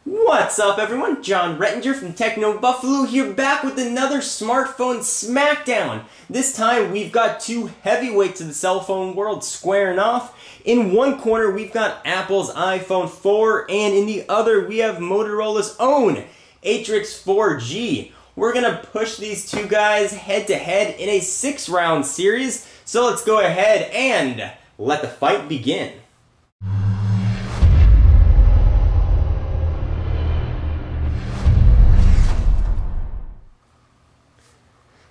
What's up everyone? John Rettinger from Techno Buffalo here, back with another smartphone smackdown. This time we've got two heavyweights of the cell phone world squaring off. In one corner we've got Apple's iPhone 4 and in the other we have Motorola's own Atrix 4G. We're gonna push these two guys head to head in a 6-round series, so let's go ahead and let the fight begin.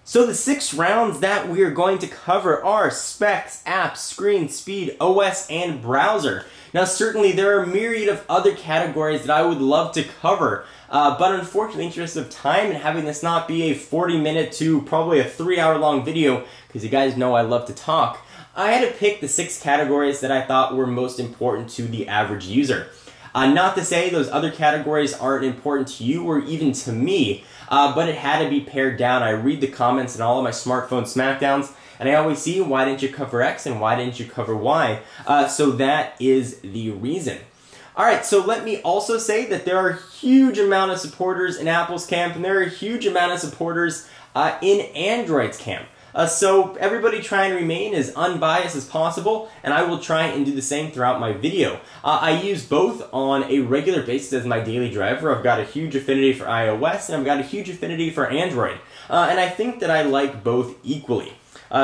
So the 6 rounds that we are going to cover are specs, apps, screen, speed, OS, and browser. Now certainly there are a myriad of other categories that I would love to cover, but unfortunately in the interest of time and having this not be a 40-minute to probably a 3-hour long video, because you guys know I love to talk, I had to pick the 6 categories that I thought were most important to the average user. Not to say those other categories aren't important to you or even to me, but it had to be pared down. I read the comments in all of my smartphone smackdowns, and I always see, why didn't you cover X and why didn't you cover Y? So that is the reason. Alright, so let me also say that there are a huge amount of supporters in Apple's camp, and there are a huge amount of supporters in Android's camp. So everybody try and remain as unbiased as possible, and I will try and do the same throughout my video. I use both on a regular basis as my daily driver. I've got a huge affinity for iOS, and I've got a huge affinity for Android. And I think that I like both equally.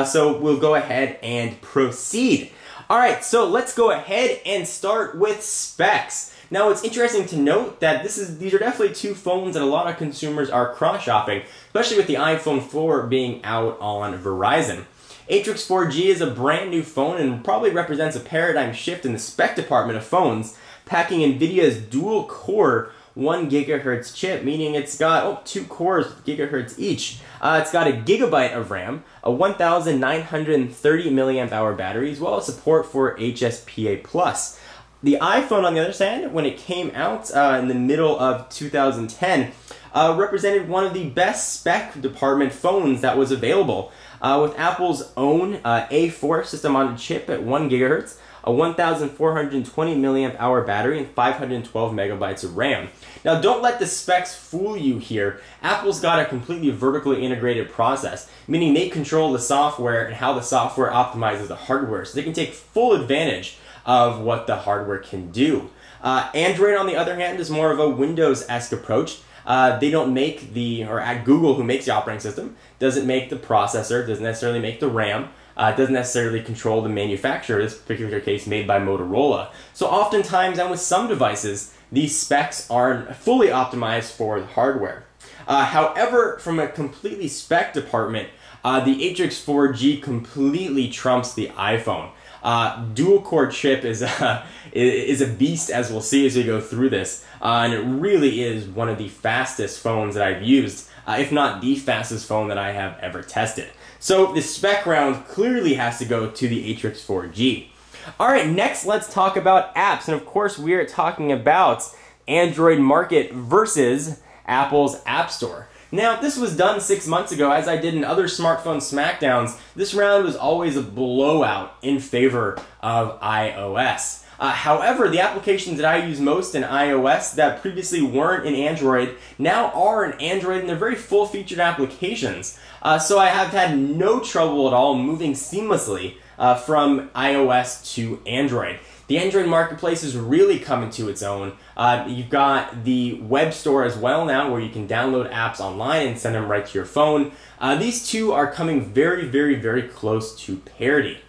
So we'll go ahead and proceed. Alright, so let's go ahead and start with specs. Now it's interesting to note that these are definitely two phones that a lot of consumers are cross-shopping, especially with the iPhone 4 being out on Verizon. Atrix 4G is a brand new phone and probably represents a paradigm shift in the spec department of phones, packing NVIDIA's dual-core 1 GHz chip, meaning it's got 2 cores with gigahertz each. It's got a gigabyte of RAM, a 1,930 mAh battery, as well as support for HSPA+. The iPhone, on the other hand, when it came out in the middle of 2010, represented one of the best spec department phones that was available, with Apple's own A4 system-on-a-chip at 1 GHz, a 1,420 mAh battery, and 512 megabytes of RAM. Now, don't let the specs fool you here. Apple's got a completely vertically integrated process, meaning they control the software and how the software optimizes the hardware, so they can take full advantage of what the hardware can do. Android, on the other hand, is more of a Windows-esque approach. They don't make Google, who makes the operating system, doesn't make the processor, doesn't necessarily make the RAM, doesn't necessarily control the manufacturer, in this particular case made by Motorola. So oftentimes, and with some devices, these specs aren't fully optimized for the hardware. However, from a completely spec department, the Atrix 4G completely trumps the iPhone. Dual-core chip is a beast, as we'll see as we go through this, and it really is one of the fastest phones that I've used, if not the fastest phone that I have ever tested. So the spec round clearly has to go to the Atrix 4G. Alright, next let's talk about apps, and of course we are talking about Android market versus Apple's App Store. Now, if this was done 6 months ago, as I did in other smartphone smackdowns, this round was always a blowout in favor of iOS. However, the applications that I use most in iOS that previously weren't in Android now are in Android, and they're very full-featured applications. So I have had no trouble at all moving seamlessly from iOS to Android. The Android marketplace is really coming to its own. You've got the web store as well now, where you can download apps online and send them right to your phone. These two are coming very, very, very close to parity.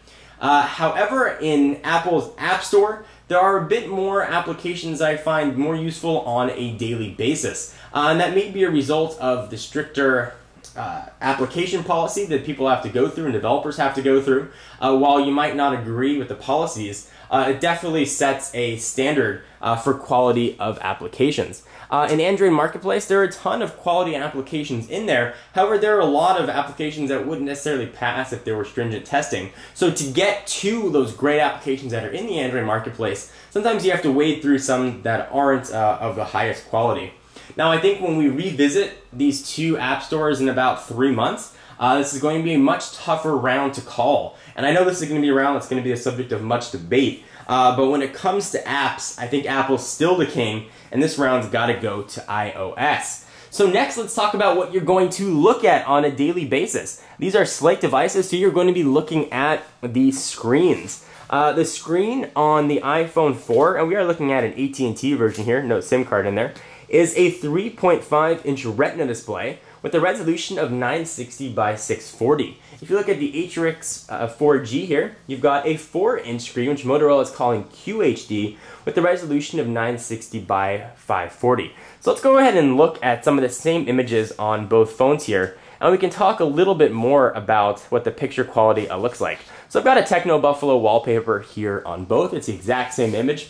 However, in Apple's App Store, there are a bit more applications I find more useful on a daily basis. And that may be a result of the stricter application policy that people have to go through and developers have to go through. While you might not agree with the policies, it definitely sets a standard for quality of applications. In Android Marketplace, there are a ton of quality applications in there. However, there are a lot of applications that wouldn't necessarily pass if there were stringent testing. So to get to those great applications that are in the Android Marketplace, sometimes you have to wade through some that aren't of the highest quality. Now, I think when we revisit these two app stores in about 3 months, This is going to be a much tougher round to call. And I know this is going to be a round that's going to be the subject of much debate. But when it comes to apps, I think Apple's still the king, and this round's got to go to iOS. So next, let's talk about what you're going to look at on a daily basis. These are Slate devices, so you're going to be looking at the screens. The screen on the iPhone 4, and we are looking at an AT&T version here, no SIM card in there, is a 3.5-inch Retina display with a resolution of 960 by 640. If you look at the Atrix 4G here, you've got a 4-inch screen, which Motorola is calling QHD, with a resolution of 960 by 540. So let's go ahead and look at some of the same images on both phones here, and we can talk a little bit more about what the picture quality looks like. So I've got a Techno Buffalo wallpaper here on both. It's the exact same image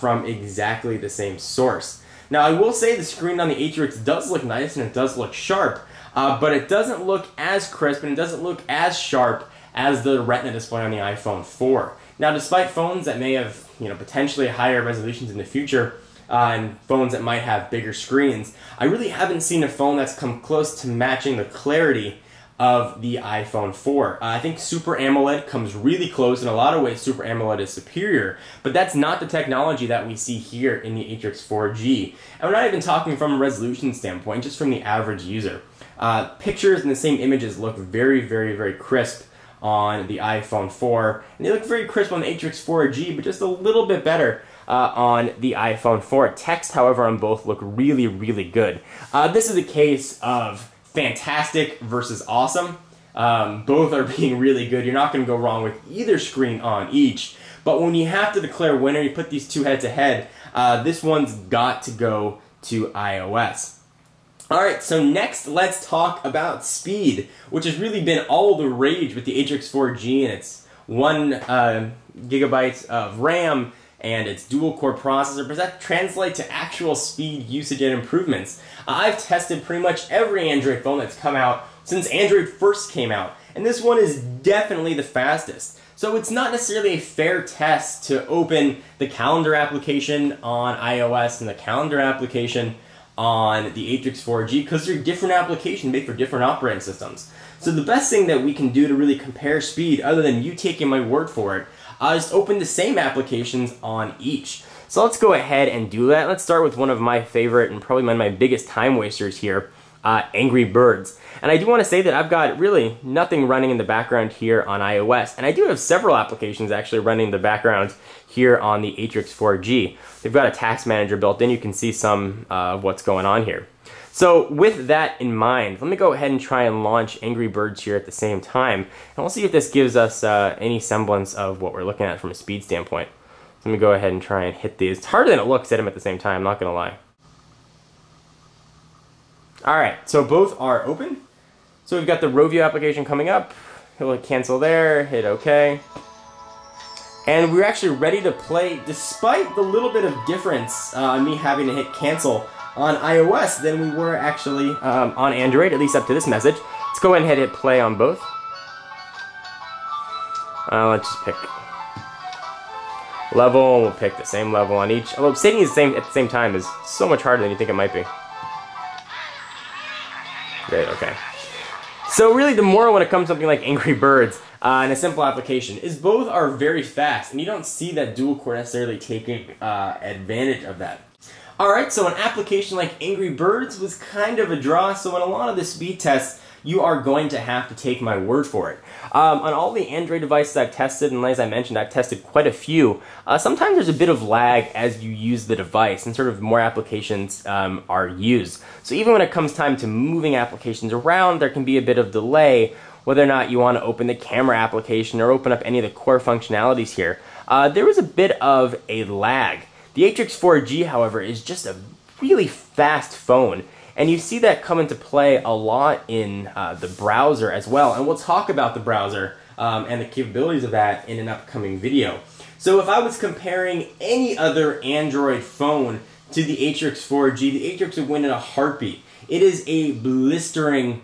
from exactly the same source. Now, I will say the screen on the Atrix does look nice and it does look sharp, but it doesn't look as crisp and it doesn't look as sharp as the Retina display on the iPhone 4. Now, despite phones that may have, potentially higher resolutions in the future, and phones that might have bigger screens, I really haven't seen a phone that's come close to matching the clarity of the iPhone 4. I think Super AMOLED comes really close. In a lot of ways, Super AMOLED is superior, but that's not the technology that we see here in the Atrix 4G. And we're not even talking from a resolution standpoint, just from the average user. Pictures and the same images look very, very, very crisp on the iPhone 4, and they look very crisp on the Atrix 4G, but just a little bit better on the iPhone 4. Text, however, on both look really, really good. This is a case of fantastic versus awesome. Both are being really good. You're not going to go wrong with either screen on each. But when you have to declare winner, you put these two head to head, this one's got to go to iOS. Alright, so next let's talk about speed, which has really been all the rage with the Atrix 4G and its 1 gigabyte of RAM and its dual-core processor. But does that translate to actual speed usage and improvements? I've tested pretty much every Android phone that's come out since Android first came out, and this one is definitely the fastest. So it's not necessarily a fair test to open the calendar application on iOS and the calendar application on the Atrix 4G, because they're different applications made for different operating systems. So the best thing that we can do to really compare speed, other than you taking my word for it, is open the same applications on each. So let's go ahead and do that. Let's start with one of my favorite and probably one of my biggest time wasters here, Angry Birds. And I do want to say that I've got really nothing running in the background here on iOS, and I do have several applications actually running in the background here on the Atrix 4G. They've got a task manager built in. You can see some of what's going on here. So with that in mind, let me go ahead and try and launch Angry Birds here at the same time, and we'll see if this gives us any semblance of what we're looking at from a speed standpoint. So let me go ahead and try and hit these. It's harder than it looks to hit them at the same time, I'm not gonna lie. Alright, so both are open. So we've got the Rovio application coming up. Hit cancel there, hit OK. And we're actually ready to play, despite the little bit of difference me having to hit cancel on iOS than we were actually on Android, at least up to this message. Let's go ahead and hit play on both. Let's just pick level. We'll pick the same level on each. Although saving at the same time is so much harder than you think it might be. Great, okay. So really the moral when it comes to something like Angry Birds and a simple application is both are very fast, and you don't see that dual core necessarily taking advantage of that. Alright, so an application like Angry Birds was kind of a draw, so in a lot of the speed tests, you are going to have to take my word for it. On all the Android devices I've tested, and as I mentioned, I've tested quite a few, sometimes there's a bit of lag as you use the device, and sort of more applications are used. So even when it comes time to moving applications around, there can be a bit of delay, whether or not you want to open the camera application or open up any of the core functionalities here. There was a bit of a lag. The Atrix 4G, however, is just a really fast phone, and you see that come into play a lot in the browser as well, and we'll talk about the browser and the capabilities of that in an upcoming video. So if I was comparing any other Android phone to the Atrix 4G, the Atrix would win in a heartbeat. It is a blistering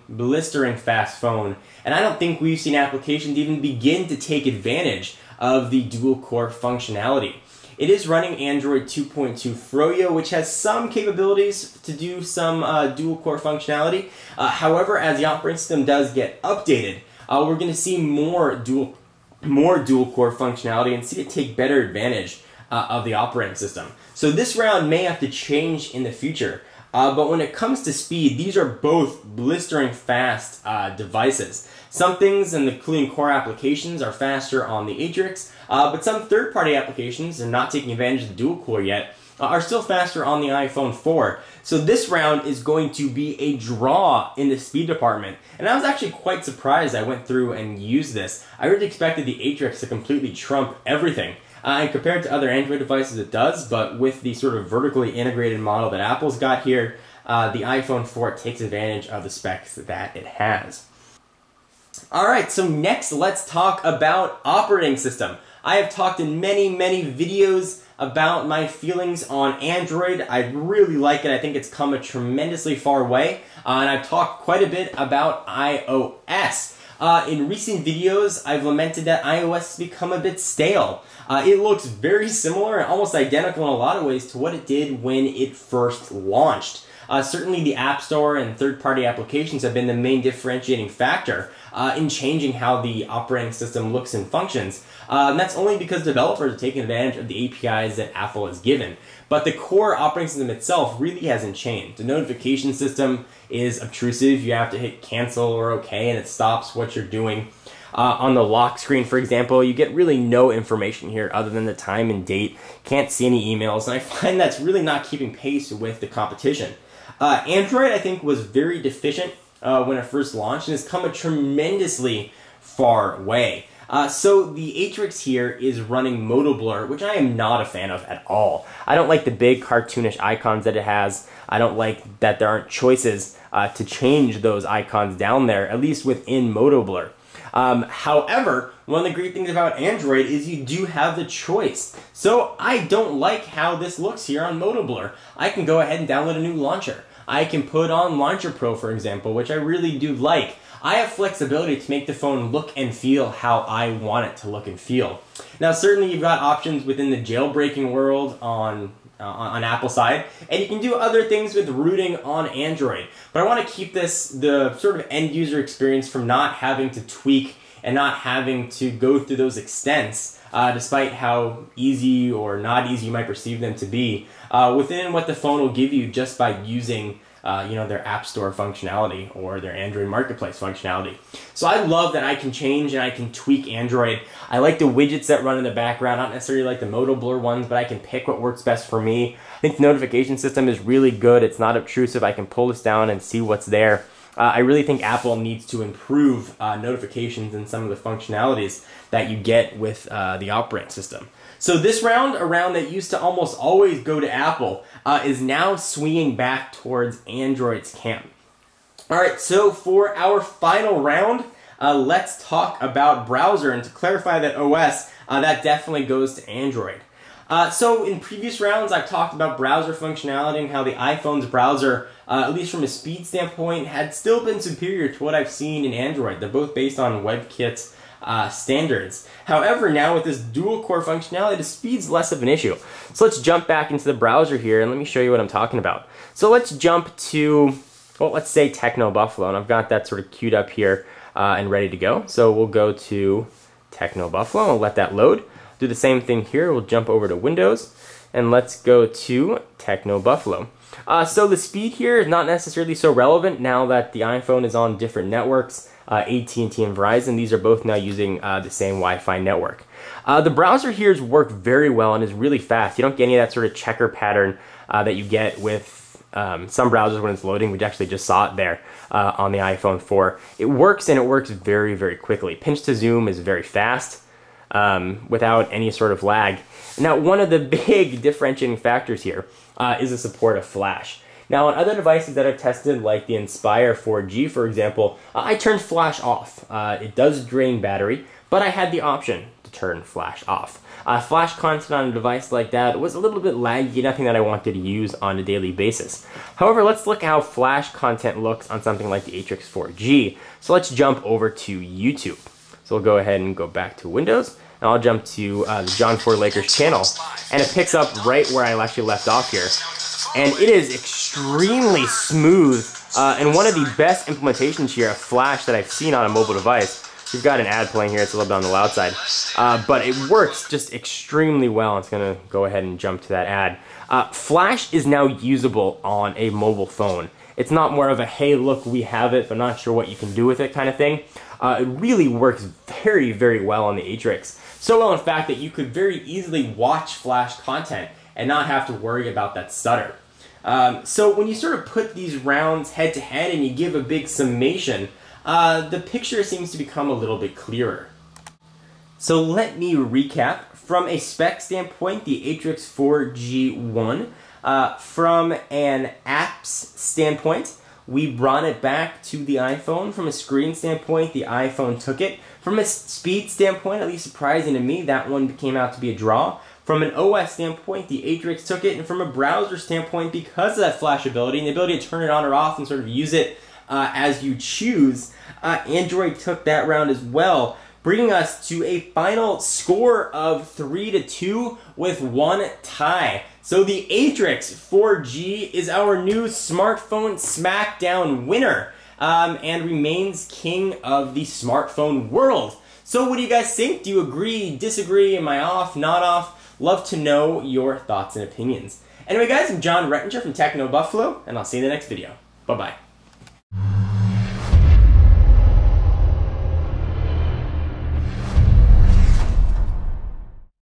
fast phone, and I don't think we've seen applications even begin to take advantage of the dual-core functionality. It is running Android 2.2 Froyo, which has some capabilities to do some dual-core functionality. However, as the operating system does get updated, we're going to see more dual-core functionality and see it take better advantage of the operating system. So this round may have to change in the future. But when it comes to speed, these are both blistering fast devices. Some things, including core applications, are faster on the Atrix, but some third-party applications, and not taking advantage of the dual-core yet, are still faster on the iPhone 4. So this round is going to be a draw in the speed department. And I was actually quite surprised I went through and used this. I really expected the Atrix to completely trump everything. And compared to other Android devices, it does, but with the sort of vertically integrated model that Apple's got here, the iPhone 4 takes advantage of the specs that it has. Alright, so next let's talk about operating system. I have talked in many videos about my feelings on Android. I really like it. I think it's come a tremendously far way. And I've talked quite a bit about iOS. In recent videos, I've lamented that iOS has become a bit stale. It looks very similar and almost identical in a lot of ways to what it did when it first launched. Certainly the App Store and third-party applications have been the main differentiating factor in changing how the operating system looks and functions. And that's only because developers are taking advantage of the APIs that Apple has given. But the core operating system itself really hasn't changed. The notification system is obtrusive. You have to hit cancel or OK and it stops what you're doing. On the lock screen, for example, you get really no information here other than the time and date. Can't see any emails, and I find that's really not keeping pace with the competition. Android, I think, was very deficient when it first launched, and has come a tremendously far way. So the Atrix here is running Moto Blur, which I am not a fan of at all. I don't like the big cartoonish icons that it has. I don't like that there aren't choices to change those icons down there, at least within Moto Blur. However, one of the great things about Android is you do have the choice. So I don't like how this looks here on Moto Blur. I can go ahead and download a new launcher. I can put on Launcher Pro, for example, which I really do like. I have flexibility to make the phone look and feel how I want it to look and feel. Now, certainly you've got options within the jailbreaking world on Apple side, and you can do other things with rooting on Android. But I want to keep this the sort of end user experience from not having to tweak and not having to go through those extents, despite how easy or not easy you might perceive them to be, within what the phone will give you just by using their App Store functionality or their Android Marketplace functionality. So I love that I can change and I can tweak Android. I like the widgets that run in the background, not necessarily like the Moto Blur ones, but I can pick what works best for me. I think the notification system is really good. It's not obtrusive. I can pull this down and see what's there. I really think Apple needs to improve notifications and some of the functionalities that you get with the operating system. So this round, a round that used to almost always go to Apple, is now swinging back towards Android's camp. Alright, so for our final round, let's talk about browser. And to clarify that OS, that definitely goes to Android. So in previous rounds, I've talked about browser functionality and how the iPhone's browser, at least from a speed standpoint, had still been superior to what I've seen in Android. They're both based on WebKit's standards. However, now with this dual-core functionality, the speed's less of an issue. So let's jump back into the browser here and let me show you what I'm talking about. So let's jump to, well, let's say Techno Buffalo, and I've got that sort of queued up here and ready to go. So we'll go to Techno Buffalo and let that load. Do the same thing here. We'll jump over to Windows and let's go to Techno Buffalo. So the speed here is not necessarily so relevant now that the iPhone is on different networks. AT&T and Verizon, these are both now using the same Wi-Fi network. The browser here works very well and is really fast. You don't get any of that sort of checker pattern that you get with some browsers when it's loading. We actually just saw it there on the iPhone 4. It works, and it works very quickly. Pinch to zoom is very fast without any sort of lag. Now, one of the big differentiating factors here is the support of Flash. Now, on other devices that I've tested, like the Inspire 4G, for example, I turned Flash off. It does drain battery, but I had the option to turn Flash off. Flash content on a device like that was a little bit laggy, nothing that I wanted to use on a daily basis. However, let's look how Flash content looks on something like the Atrix 4G. So let's jump over to YouTube. So we'll go ahead and go back to Windows, and I'll jump to the John Ford Lakers channel, and it picks up right where I actually left off here. And it is extremely smooth, and one of the best implementations here of Flash that I've seen on a mobile device. We've got an ad playing here, it's a little bit on the loud side, but it works just extremely well. It's gonna go ahead and jump to that ad. Flash is now usable on a mobile phone. It's not more of a, hey, look, we have it, but not sure what you can do with it kind of thing. It really works very, very well on the Atrix. So well, in fact, that you could very easily watch Flash content and not have to worry about that stutter. So when you sort of put these rounds head to head and you give a big summation, the picture seems to become a little bit clearer. So let me recap. From a spec standpoint, the Atrix 4G won. From an apps standpoint, we brought it back to the iPhone. From a screen standpoint, the iPhone took it. From a speed standpoint, at least surprising to me, that one came out to be a draw. From an OS standpoint, the Atrix took it. And from a browser standpoint, because of that Flash ability and the ability to turn it on or off and sort of use it as you choose, Android took that round as well, bringing us to a final score of 3-2 with one tie. So the Atrix 4G is our new smartphone smackdown winner, and remains king of the smartphone world. So what do you guys think? Do you agree, disagree, am I off, not off? Love to know your thoughts and opinions. Anyway guys, I'm Rettinger from Techno Buffalo, and I'll see you in the next video. Bye-bye.